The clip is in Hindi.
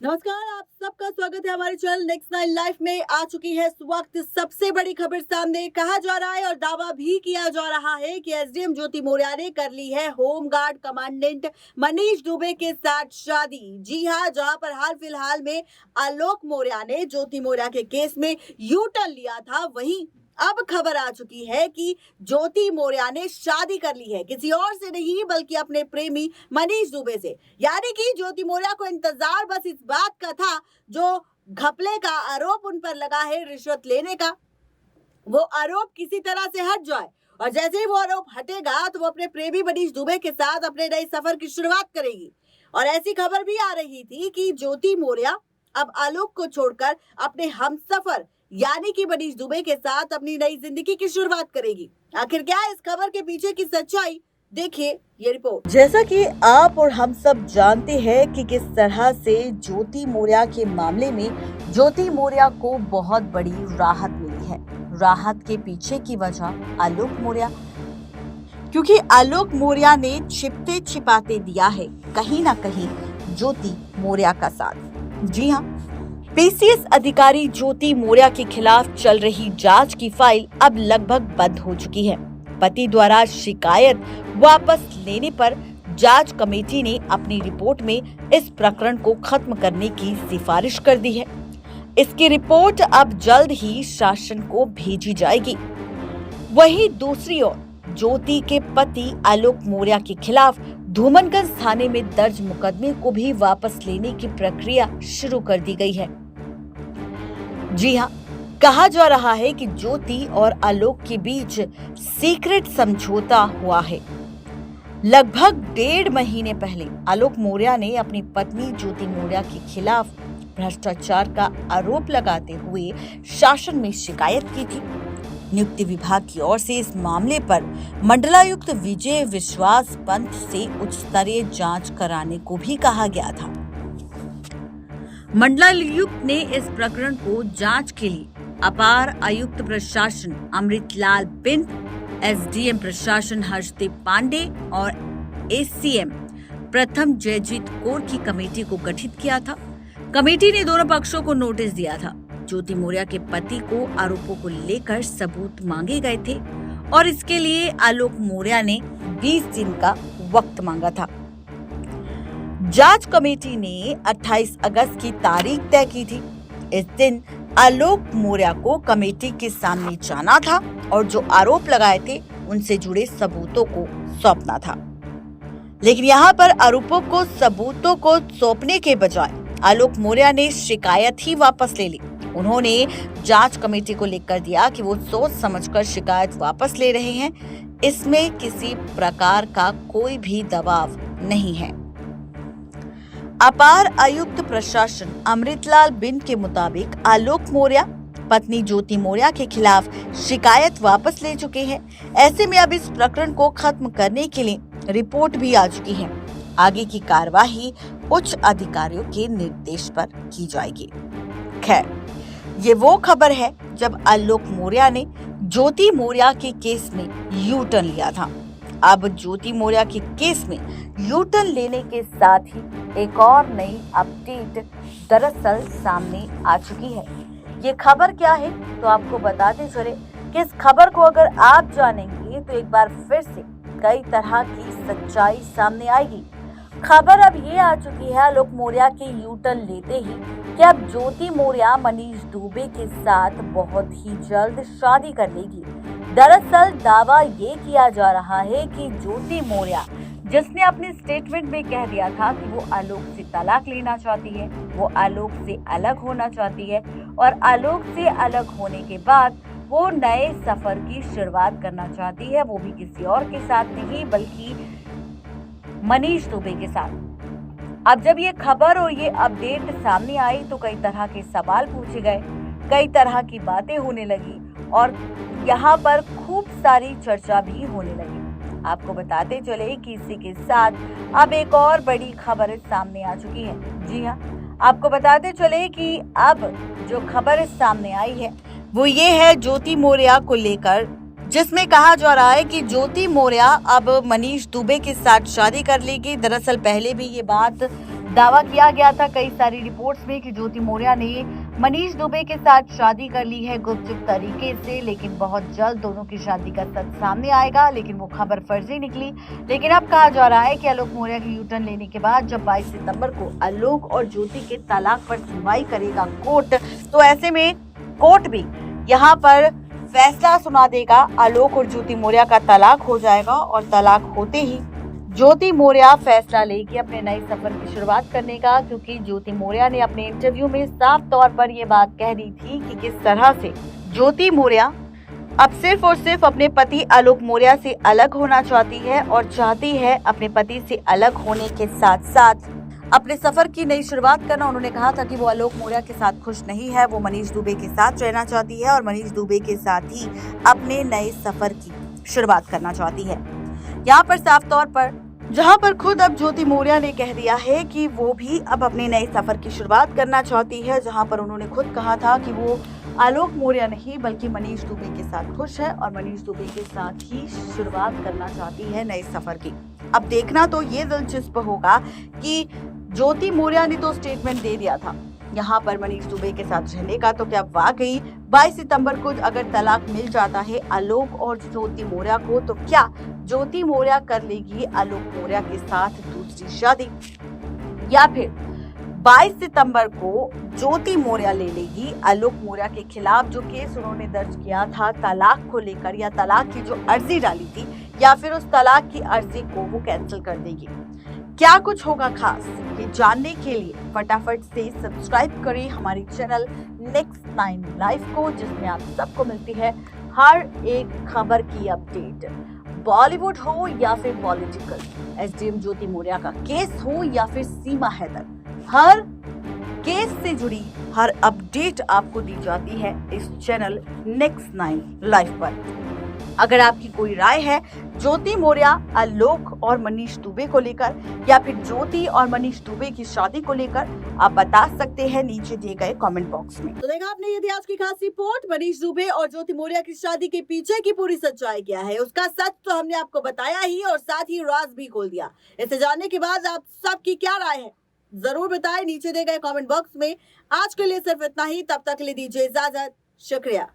नमस्कार, आप सबका स्वागत है हमारे चैनल नेक्स्ट नाइन लाइफ में। आ चुकी है इस वक्त सबसे बड़ी खबर सामने। कहा जा रहा है और दावा भी किया जा रहा है कि एसडीएम ज्योति मौर्य ने कर ली है होमगार्ड कमांडेंट मनीष दुबे के साथ शादी। जी हां, जहां पर हाल फिलहाल में आलोक मौर्य ने ज्योति मौर्य के केस में यू टर्न लिया था, वहीं अब खबर आ चुकी है कि ज्योति मौर्य ने शादी कर ली है, किसी और से नहीं बल्कि अपने प्रेमी मनीष दुबे से। यानी कि ज्योति मौर्य को इंतजार बस इस बात का था, जो घपले का आरोप उन पर लगा है रिश्वत लेने का, वो आरोप किसी तरह से हट जाए। और जैसे ही वो आरोप हटेगा तो वो अपने प्रेमी मनीष दुबे के साथ अपने नए सफर की शुरुआत करेगी। और ऐसी खबर भी आ रही थी कि ज्योति मौर्य अब आलोक को छोड़कर अपने हमसफर यानी कि मनीष दुबे के साथ अपनी नई जिंदगी की शुरुआत करेगी। आखिर क्या है इस खबर के पीछे की सच्चाई, देखिए ये रिपोर्ट। जैसा कि आप और हम सब जानते हैं कि किस तरह से ज्योति मौर्य के मामले में ज्योति मौर्य को बहुत बड़ी राहत मिली है। राहत के पीछे की वजह आलोक मौर्य, क्योंकि आलोक मौर्य ने छिपते छिपाते दिया है कहीं ना कहीं ज्योति मौर्य का साथ। जी हाँ, पीसीएस अधिकारी ज्योति मौर्य के खिलाफ चल रही जांच की फाइल अब लगभग बंद हो चुकी है। पति द्वारा शिकायत वापस लेने पर जांच कमेटी ने अपनी रिपोर्ट में इस प्रकरण को खत्म करने की सिफारिश कर दी है। इसकी रिपोर्ट अब जल्द ही शासन को भेजी जाएगी। वहीं दूसरी ओर ज्योति के पति आलोक मौर्य के खिलाफ धूमनगंज थाने में दर्ज मुकदमे को भी वापस लेने की प्रक्रिया शुरू कर दी गई है। जी हाँ, कहा जा रहा है कि ज्योति और आलोक के बीच सीक्रेट समझौता हुआ है। लगभग 1.5 महीने पहले आलोक मौर्य ने अपनी पत्नी ज्योति मौर्य के खिलाफ भ्रष्टाचार का आरोप लगाते हुए शासन में शिकायत की थी। नियुक्ति विभाग की ओर से इस मामले पर मंडलायुक्त विजय विश्वास पंत से उच्च स्तरीय जांच कराने को भी कहा गया था। मंडलायुक्त ने इस प्रकरण को जांच के लिए अपार आयुक्त प्रशासन अमृतलाल बिंद, एसडीएम प्रशासन हर्षदीप पांडे और एसीएम प्रथम जयजीत कौर की कमेटी को गठित किया था। कमेटी ने दोनों पक्षों को नोटिस दिया था। ज्योति मौर्य के पति को आरोपों को लेकर सबूत मांगे गए थे और इसके लिए आलोक मौर्य ने 20 दिन का वक्त मांगा था। जांच कमेटी ने 28 अगस्त की तारीख तय की थी। इस दिन आलोक मौर्य को कमेटी के सामने जाना था और जो आरोप लगाए थे उनसे जुड़े सबूतों को सौंपना था। लेकिन यहाँ पर आरोपों को सबूतों को सौंपने के बजाय आलोक मौर्य ने शिकायत ही वापस ले ली। उन्होंने जांच कमेटी को लिख कर दिया कि वो सोच समझकर शिकायत वापस ले रहे हैं, इसमें किसी प्रकार का कोई भी दबाव नहीं है। अपार आयुक्त प्रशासन अमृतलाल बिंद के मुताबिक आलोक मौर्य पत्नी ज्योति मौर्य के खिलाफ शिकायत वापस ले चुके हैं। ऐसे में अब इस प्रकरण को खत्म करने के लिए रिपोर्ट भी आ चुकी है। आगे की कार्यवाही उच्च अधिकारियों के निर्देश पर की जाएगी। खैर, ये वो खबर है जब आलोक मौर्य ने ज्योति मौर्य के केस में यू टर्न लिया था। अब ज्योति मौर्य के केस में यू टर्न लेने के साथ ही एक और नई अपडेट दरअसल सामने आ चुकी है। ये खबर क्या है तो आपको बताते चले कि इस खबर को अगर आप जानेंगे तो एक बार फिर से कई तरह की सच्चाई सामने आएगी। खबर अब ये आ चुकी है आलोक मौर्य के यू टर्न लेते ही कि अब ज्योति मौर्य मनीष दुबे के साथ बहुत ही जल्द शादी कर लेगी। दरअसल दावा ये किया जा रहा है कि ज्योति मौर्य, जिसने अपने स्टेटमेंट में कह दिया था कि वो आलोक से तलाक लेना चाहती है, वो आलोक से अलग होना चाहती है और आलोक से अलग होने के बाद वो नए सफर की शुरुआत करना चाहती है, वो भी किसी और के साथ नहीं बल्कि मनीष दुबे के साथ। अब जब ये खबर और ये अपडेट सामने आई तो कई तरह के सवाल पूछे गए, कई तरह की बातें होने लगी और यहाँ पर खूब सारी चर्चा भी होने लगी। आपको बताते चले कि इसी के साथ अब एक और बड़ी खबर सामने आ चुकी है। जी हाँ, आपको बताते चले कि अब जो खबर सामने आई है वो ये है ज्योति मौर्य को लेकर, जिसमें कहा जा रहा है कि ज्योति मौर्य अब मनीष दुबे के साथ शादी कर लेगी। दरअसल पहले भी ये बात दावा किया गया था कई सारी रिपोर्ट्स में कि ज्योति मौर्य ने मनीष दुबे के साथ शादी कर ली है गुपचुप तरीके से, लेकिन बहुत जल्द दोनों की शादी का सच सामने आएगा। लेकिन वो खबर फर्जी निकली। लेकिन अब कहा जा रहा है कि आलोक मौर्य के यूटर्न लेने के बाद जब 22 सितंबर को आलोक और ज्योति के तलाक पर सुनवाई करेगा कोर्ट, तो ऐसे में कोर्ट भी यहाँ पर फैसला सुना देगा। आलोक और ज्योति मौर्य का तलाक हो जाएगा और तलाक होते ही ज्योति मौर्य फैसला लेगी अपने नए सफर की शुरुआत करने का, क्योंकि ज्योति मौर्य ने अपने इंटरव्यू में साफ तौर पर ये बात कह दी थी कि किस तरह से ज्योति मौर्य अब सिर्फ और सिर्फ अपने पति आलोक मौर्य से अलग होना चाहती है और चाहती है अपने पति से अलग होने के साथ साथ अपने सफर की नई शुरुआत करना। उन्होंने कहा था कि वो आलोक मौर्य के साथ खुश नहीं है, वो मनीष दुबे के साथ रहना चाहती है और मनीष दुबे के साथ ही अपने नए सफर की शुरुआत करना चाहती है। यहाँ पर साफ तौर पर जहाँ पर खुद अब ज्योति मौर्य ने कह दिया है कि वो भी अब अपने नए सफर की शुरुआत करना चाहती है, जहाँ पर उन्होंने खुद कहा था कि वो आलोक मौर्य नहीं बल्कि मनीष दुबे के साथ खुश है और मनीष दुबे के साथ ही शुरुआत करना चाहती है नए सफर की। अब देखना तो ये दिलचस्प होगा कि ज्योति मौर्य ने तो स्टेटमेंट दे दिया था यहाँ पर मनीष दुबे के साथ रहने का, तो क्या वाकई 22 सितंबर को अगर तलाक मिल जाता है आलोक और ज्योति मौर्य को, तो क्या ज्योति मौर्य कर लेगी आलोक मौर्य के साथ दूसरी शादी, या फिर 22 सितंबर को ज्योति मौर्य ले लेगी आलोक मौर्य के खिलाफ जो केस उन्होंने दर्ज किया था तलाक को लेकर, या तलाक की जो अर्जी डाली थी, या फिर उस तलाक की अर्जी को वो कैंसिल कर देगी। क्या कुछ होगा खास, ये जानने के लिए फटाफट से सब्सक्राइब करें हमारी चैनल नेक्स्ट 9 लाइव को, जिसमें आप सबको मिलती है हर एक खबर की अपडेट। बॉलीवुड हो या फिर पॉलिटिकल, एसडीएम ज्योति मौर्य का केस हो या फिर सीमा हैदर, हर केस से जुड़ी हर अपडेट आपको दी जाती है इस चैनल नेक्स्ट 9 लाइव पर। अगर आपकी कोई राय है ज्योति मौर्य आलोक और मनीष दुबे को लेकर, या फिर ज्योति और मनीष दुबे की शादी को लेकर, आप बता सकते हैं नीचे दिए गए कमेंट बॉक्स में। तो देखा आपने ये थी आज की खास रिपोर्ट। मनीष दुबे और ज्योति मौर्य की शादी के पीछे की पूरी सच्चाई क्या है, उसका सच तो हमने आपको बताया ही और साथ ही राज भी खोल दिया। इसे जानने के बाद आप सबकी क्या राय है जरूर बताएं नीचे दिए गए कमेंट बॉक्स में। आज के लिए सिर्फ इतना ही, तब तक के लिए दीजिए इजाजत, शुक्रिया।